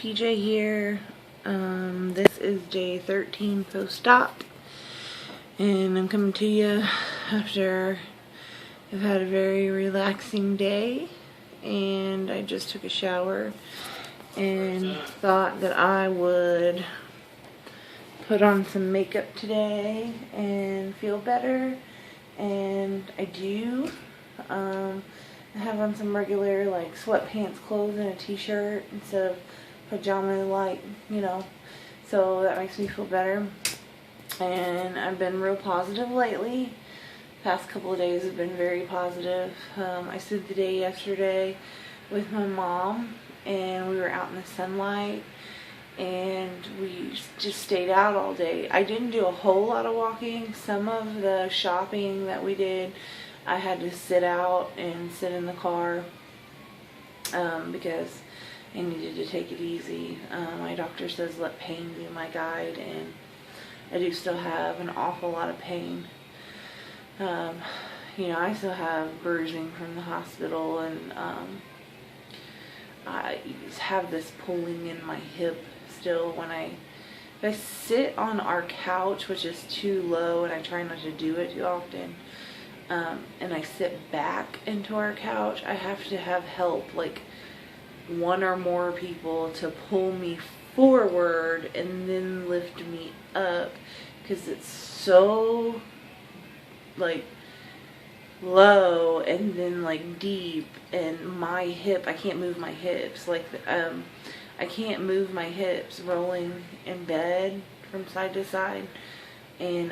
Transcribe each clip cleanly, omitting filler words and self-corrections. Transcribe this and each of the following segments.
PJ here. This is day 13 post-op, and I'm coming to you after I've had a very relaxing day, and I just took a shower and thought that I would put on some makeup today and feel better, and I do. I have on some regular like sweatpants clothes and a t-shirt instead of pajama like, so that makes me feel better. And I've been real positive lately. Past couple of days have been very positive. I spent the day yesterday with my mom, and we were out in the sunlight, and we just stayed out all day. I didn't do a whole lot of walking. Some of the shopping that we did, I had to sit out and sit in the car because I needed to take it easy. My doctor says let pain be my guide, and I do still have an awful lot of pain. I still have bruising from the hospital, and I have this pulling in my hip still when if I sit on our couch, which is too low, and I try not to do it too often, and I sit back into our couch, I have to have help, like one or more people to pull me forward and then lift me up, because it's so like low and then like deep, and my hip, I can't move my hips, like I can't move my hips rolling in bed from side to side, and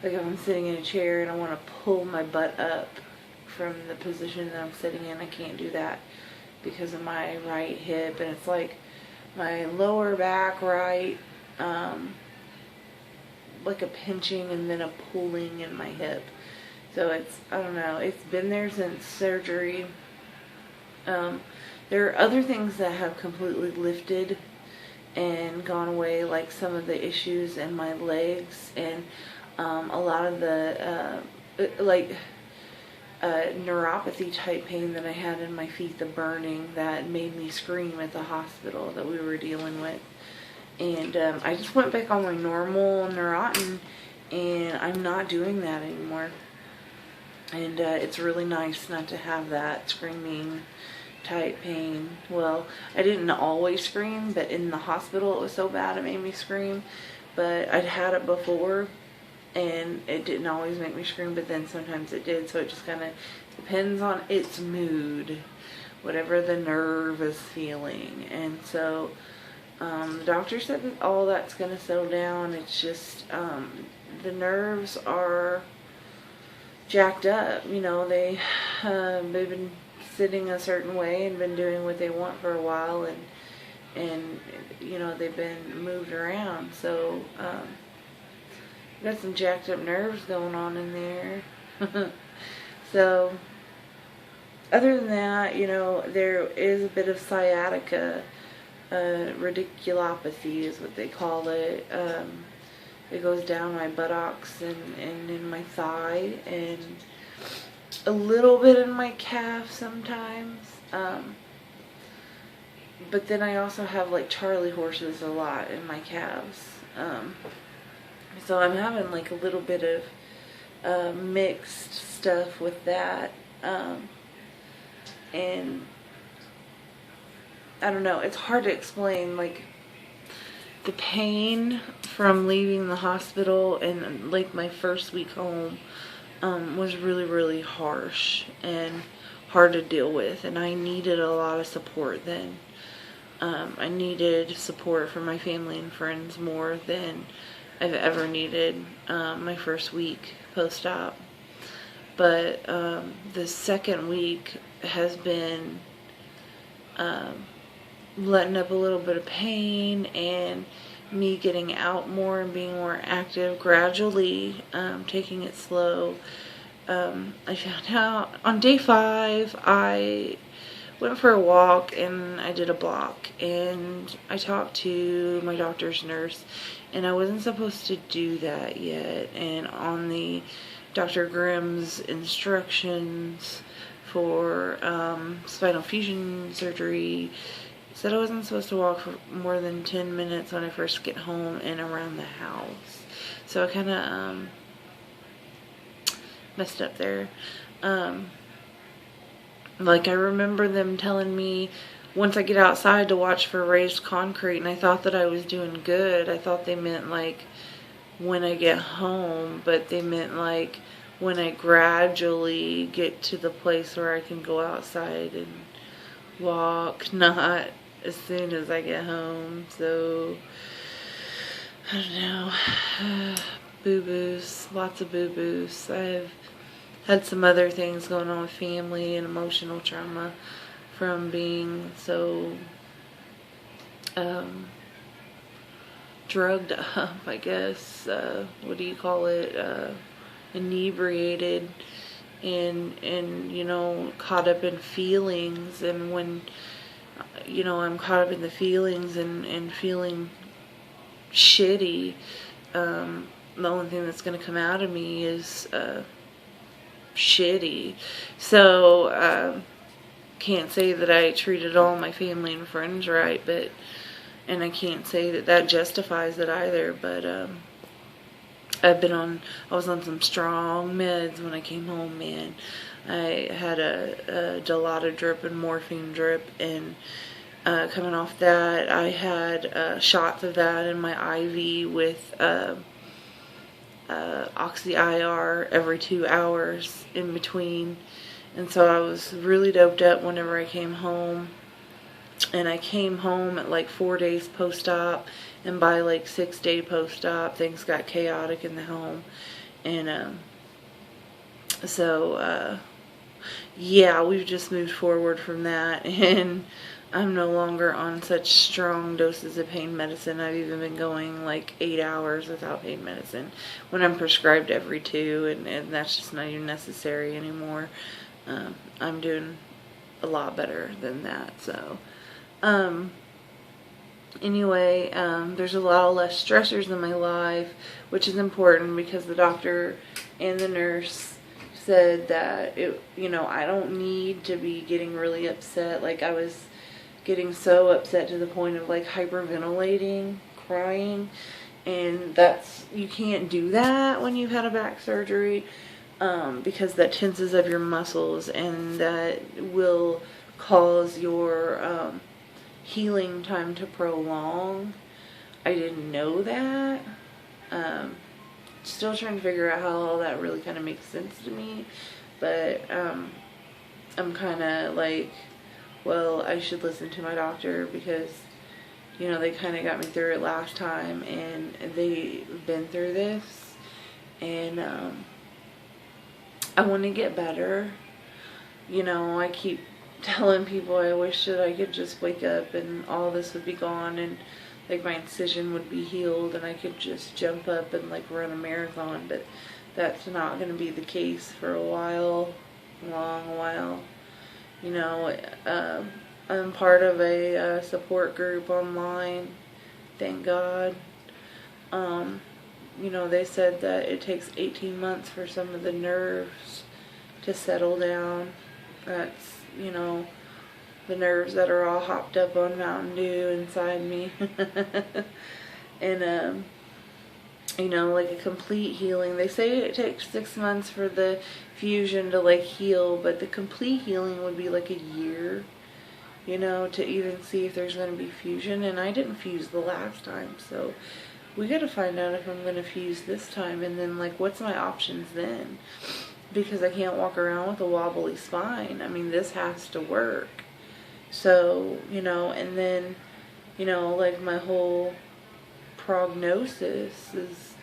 like if I'm sitting in a chair and I want to pull my butt up from the position that I'm sitting in, I can't do that because of my right hip, and it's like my lower back right, like a pinching and then a pulling in my hip. So it's, I don't know, it's been there since surgery. There are other things that have completely lifted and gone away, like some of the issues in my legs, and a lot of the neuropathy type pain that I had in my feet, the burning that made me scream at the hospital that we were dealing with. And I just went back on my normal Neurontin, and I'm not doing that anymore. And it's really nice not to have that screaming type pain. Well, I didn't always scream, but in the hospital it was so bad it made me scream. But I'd had it before, and it didn't always make me scream, but then sometimes it did. So it just kind of depends on its mood, whatever the nerve is feeling. And so the doctor said that all that's going to settle down. It's just the nerves are jacked up. They've been sitting a certain way and been doing what they want for a while, and they've been moved around. So got some jacked up nerves going on in there. So other than that, there is a bit of sciatica, radiculopathy is what they call it. It goes down my buttocks and in my thigh, and a little bit in my calf sometimes. But then I also have like Charlie horses a lot in my calves. So I'm having like a little bit of mixed stuff with that. And I don't know, it's hard to explain. Like the pain from leaving the hospital and like my first week home was really, really harsh and hard to deal with, and I needed a lot of support then. I needed support from my family and friends more than I've ever needed my first week post-op. But the second week has been letting up a little bit of pain, and me getting out more and being more active gradually, taking it slow. I found out on day 5 I went for a walk and I did a block, and I talked to my doctor's nurse, and I wasn't supposed to do that yet. And on the Dr. Grimm's instructions for spinal fusion surgery, said I wasn't supposed to walk for more than 10 minutes when I first get home and around the house. So I kind of messed up there. Like, I remember them telling me once I get outside to watch for raised concrete, and I thought that I was doing good. I thought they meant like when I get home, but they meant like when I gradually get to the place where I can go outside and walk, not as soon as I get home. So I don't know. Boo-boos, lots of boo-boos. I've had some other things going on with family and emotional trauma from being so drugged up, I guess. What do you call it? Inebriated and you know, caught up in feelings. And when, you know, I'm caught up in the feelings and feeling shitty, the only thing that's going to come out of me is shitty. So can't say that I treated all my family and friends right, but, and I can't say that that justifies it either, but I was on some strong meds when I came home, man. I had a Dilaudid drip and morphine drip, and coming off that, I had shots of that in my IV with Oxy-IR every 2 hours in between. And so I was really doped up whenever I came home. And I came home at like 4 days post-op, and by like 6 day post-op, things got chaotic in the home. And yeah, we've just moved forward from that, and I'm no longer on such strong doses of pain medicine. I've even been going like 8 hours without pain medicine when I'm prescribed every 2, and that's just not even necessary anymore. I'm doing a lot better than that. So anyway, there's a lot less stressors in my life, which is important because the doctor and the nurse said that you know, I don't need to be getting really upset. Like, I was getting so upset to the point of like hyperventilating, crying, and you can't do that when you've had a back surgery, because that tenses up your muscles, and that will cause your healing time to prolong. I didn't know that. Still trying to figure out how all that really kind of makes sense to me, but I'm kind of like, well, I should listen to my doctor because, you know, they kind of got me through it last time, and they've been through this, and I want to get better. You know, I keep telling people I wish that I could just wake up and all this would be gone, and like my incision would be healed and I could just jump up and like run a marathon, but that's not going to be the case for a while, long while. You know, I'm part of a support group online, thank God. You know, they said that it takes 18 months for some of the nerves to settle down. That's, you know, the nerves that are all hopped up on Mountain Dew inside me. And, you know, like a complete healing. They say it takes 6 months for the fusion to like heal, but the complete healing would be like a year, you know, to even see if there's going to be fusion. And I didn't fuse the last time, so we got to find out if I'm going to fuse this time, and then like what's my options then, because I can't walk around with a wobbly spine. I mean, this has to work. So, you know, and then, you know, like my whole prognosis is,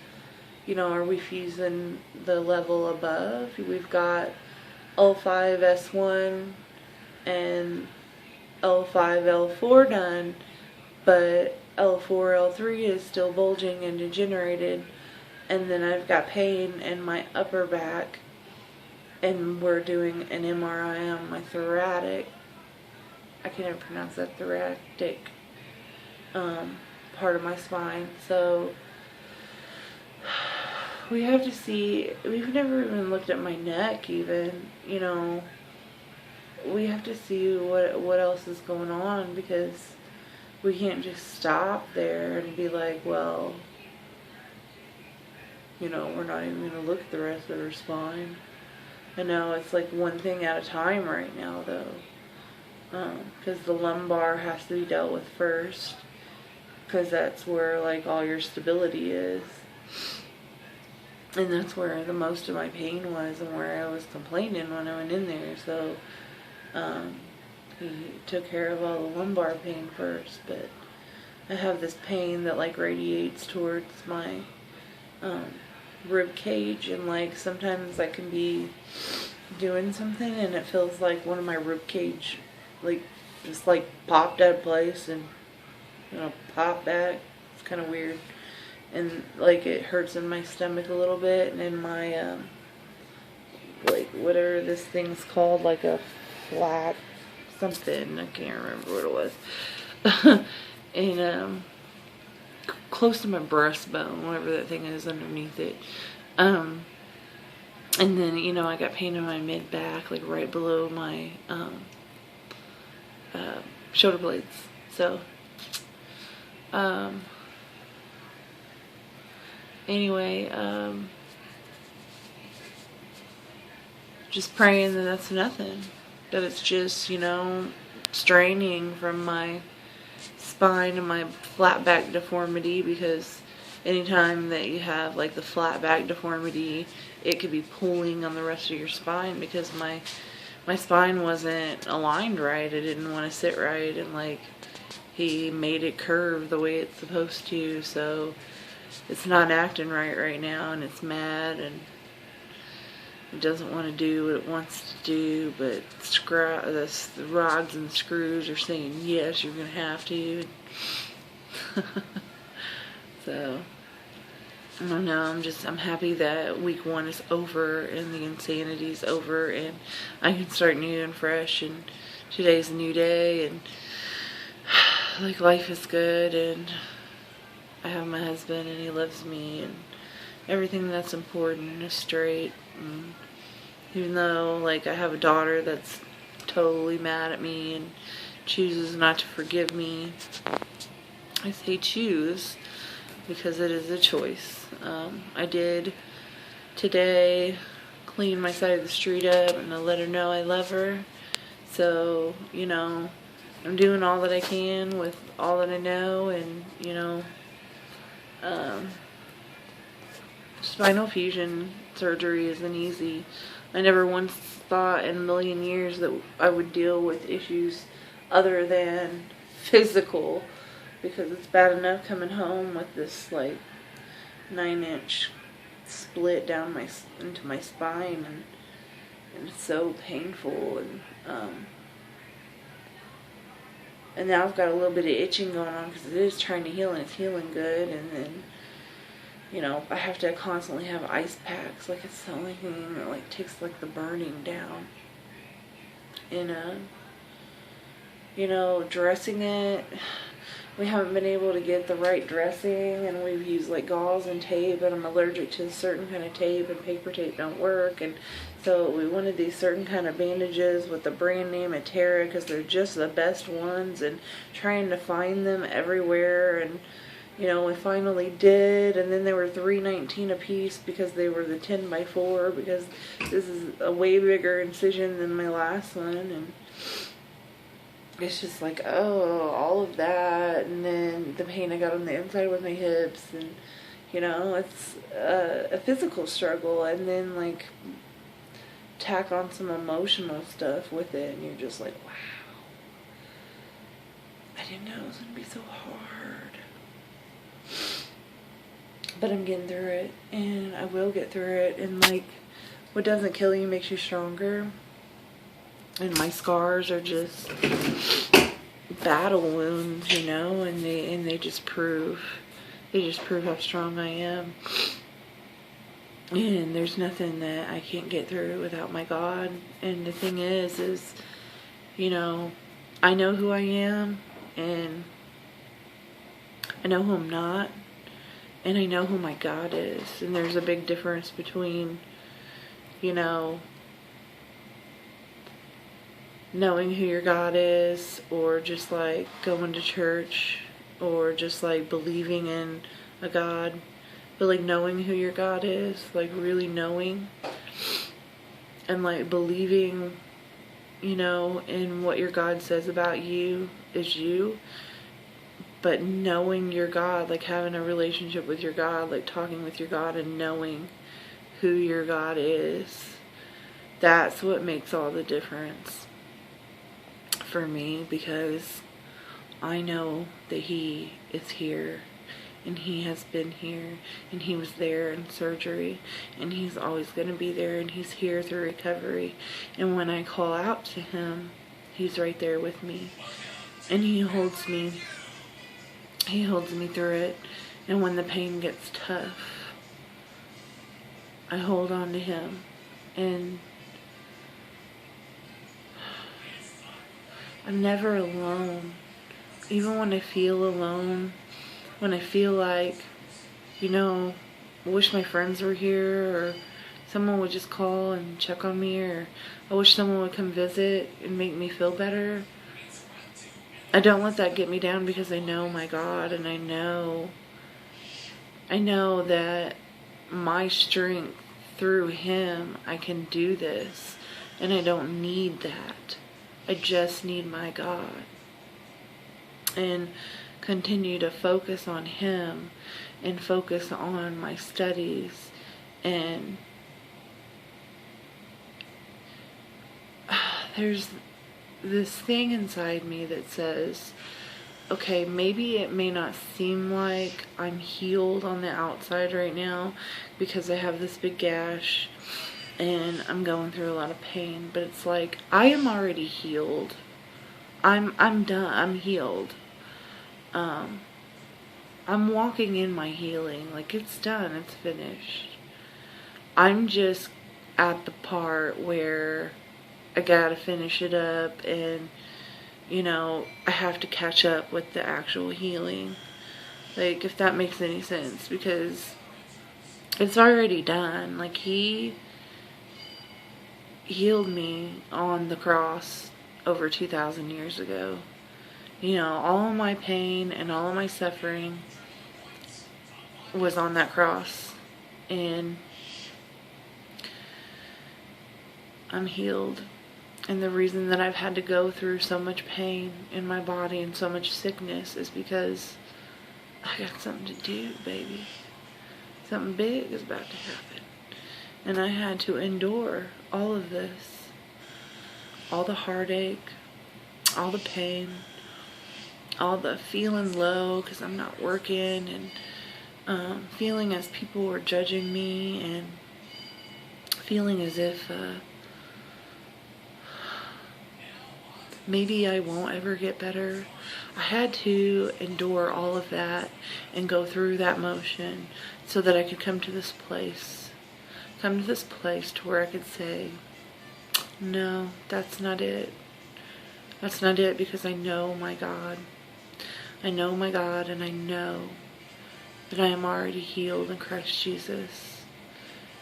you know, are we fusing the level above? We've got L5, S1 and L5, L4 done, but L4, L3 is still bulging and degenerated, and then I've got pain in my upper back, and we're doing an MRI on my thoracic, I can't even pronounce that, thoracic part of my spine. So we have to see. We've never even looked at my neck even, you know. We have to see what else is going on, because we can't just stop there and be like, well, you know, we're not even going to look at the rest of her spine. I know it's like one thing at a time right now, though. Because the lumbar has to be dealt with first. Because that's where, like, all your stability is. And that's where the most of my pain was and where I was complaining when I went in there. So, he took care of all the lumbar pain first. But I have this pain that, like, radiates towards my rib cage. And, like, sometimes I can be doing something and it feels like one of my rib cage, like, just, like, popped out of place and, you know, pop back. It's kind of weird. And, like, it hurts in my stomach a little bit, and in my, like, whatever this thing's called, like a flat something, I can't remember what it was. And, close to my breastbone, whatever that thing is underneath it. And then, you know, I got pain in my mid-back, like, right below my, shoulder blades. So, anyway, just praying that that's nothing. That it's just, you know, straining from my spine and my flat back deformity, because anytime that you have, like, the flat back deformity, it could be pulling on the rest of your spine, because my spine wasn't aligned right. I didn't want to sit right, and, like, he made it curve the way it's supposed to, so it's not acting right now, and it's mad, and it doesn't want to do what it wants to do, but the rods and screws are saying, yes, you're going to have to. So, I don't know, I'm happy that week 1 is over, and the insanity is over, and I can start new and fresh, and today's a new day, and, like, life is good, and I have my husband, and he loves me, and everything that's important is straight. And even though, like, I have a daughter that's totally mad at me and chooses not to forgive me, I say choose, because it is a choice. I did today clean my side of the street up, and I let her know I love her. So, you know, I'm doing all that I can with all that I know, and, you know, spinal fusion surgery isn't easy. I never once thought in a million years that I would deal with issues other than physical, because it's bad enough coming home with this, like, 9-inch split down into my spine, and it's so painful, and now I've got a little bit of itching going on because it is trying to heal, and it's healing good. And then, you know, I have to constantly have ice packs. Like, it's the only thing that, like, takes, like, the burning down. And, you know, dressing it, we haven't been able to get the right dressing, and we've used, like, gauze and tape, and I'm allergic to a certain kind of tape, and paper tape don't work, and so we wanted these certain kind of bandages with the brand name of Terra, because they're just the best ones, and trying to find them everywhere, and, you know, we finally did, and then they were $3.19 a piece because they were the 10x4, because this is a way bigger incision than my last one, and it's just like, oh, all of that, and then the pain I got on the inside with my hips, and, you know, it's a physical struggle, and then, like, tack on some emotional stuff with it, and you're just like, wow, I didn't know it was going to be so hard, but I'm getting through it, and I will get through it, and, like, what doesn't kill you makes you stronger. And my scars are just battle wounds, you know, and they just prove how strong I am. And there's nothing that I can't get through without my God. And the thing is, you know, I know who I am, and I know who I'm not, and I know who my God is. And there's a big difference between, you know, knowing who your God is, or just like going to church, or just like believing in a God, but like knowing who your God is, like really knowing, and like believing, you know, in what your God says about you is you, but knowing your God, like having a relationship with your God, like talking with your God and knowing who your God is, that's what makes all the difference for me, because I know that He is here, and He has been here, and He was there in surgery, and He's always going to be there, and He's here through recovery. And when I call out to Him, He's right there with me, and He holds me through it. And when the pain gets tough, I hold on to Him, and I'm never alone. Even when I feel alone, when I feel like, you know, I wish my friends were here, or someone would just call and check on me, or I wish someone would come visit and make me feel better, I don't let that get me down, because I know my God, and I know that my strength through Him, I can do this, and I don't need that. I just need my God. And continue to focus on Him, and focus on my studies, and there's this thing inside me that says, okay, maybe it may not seem like I'm healed on the outside right now, because I have this big gash and I'm going through a lot of pain, but it's like, I am already healed. I'm done. I'm healed. I'm walking in my healing. Like, it's done. It's finished. I'm just at the part where I gotta finish it up, and, you know, I have to catch up with the actual healing. Like, if that makes any sense, because it's already done. Like, He healed me on the cross over 2,000 years ago. You know, all of my pain and all of my suffering was on that cross, and I'm healed. And the reason that I've had to go through so much pain in my body and so much sickness is because I got something to do, baby. Something big is about to happen. And I had to endure all of this. All the heartache, all the pain, all the feeling low because I'm not working, and feeling as people were judging me, and feeling as if maybe I won't ever get better. I had to endure all of that and go through that motion so that I could come to this place to where I could say, no, that's not it. That's not it, because I know my God. I know my God, and I know that I am already healed in Christ Jesus.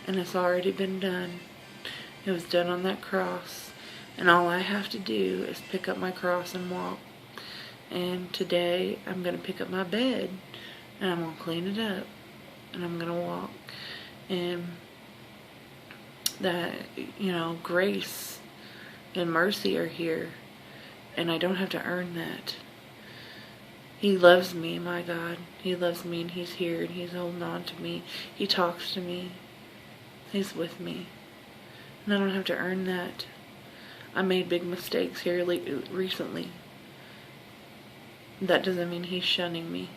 And it's already been done. It was done on that cross. And all I have to do is pick up my cross and walk. And today I'm going to pick up my bed, and I'm going to clean it up, and I'm going to walk. And that, you know, grace and mercy are here, and I don't have to earn that. He loves me, my God. He loves me, and He's here, and He's holding on to me. He talks to me. He's with me. And I don't have to earn that. I made big mistakes here recently. That doesn't mean He's shunning me.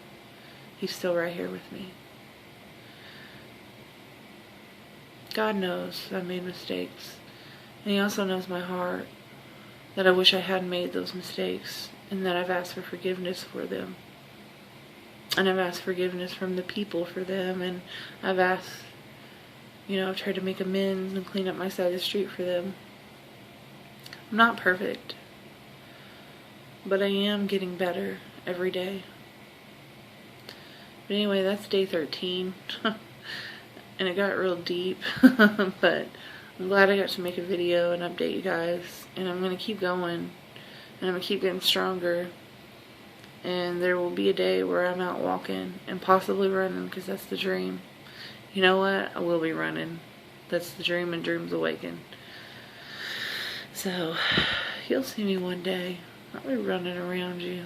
He's still right here with me. God knows I made mistakes. And He also knows my heart, that I wish I hadn't made those mistakes, and that I've asked for forgiveness for them. And I've asked forgiveness from the people for them, and I've asked, you know, I've tried to make amends and clean up my side of the street for them. I'm not perfect, but I am getting better every day. But anyway, that's day 13. And it got real deep, but I'm I'm glad I got to make a video and update you guys. And I'm going to keep going. And I'm going to keep getting stronger. And there will be a day where I'm out walking and possibly running, because that's the dream. You know what? I will be running. That's the dream, and dreams awaken. So, you'll see me one day. I'll be running around you.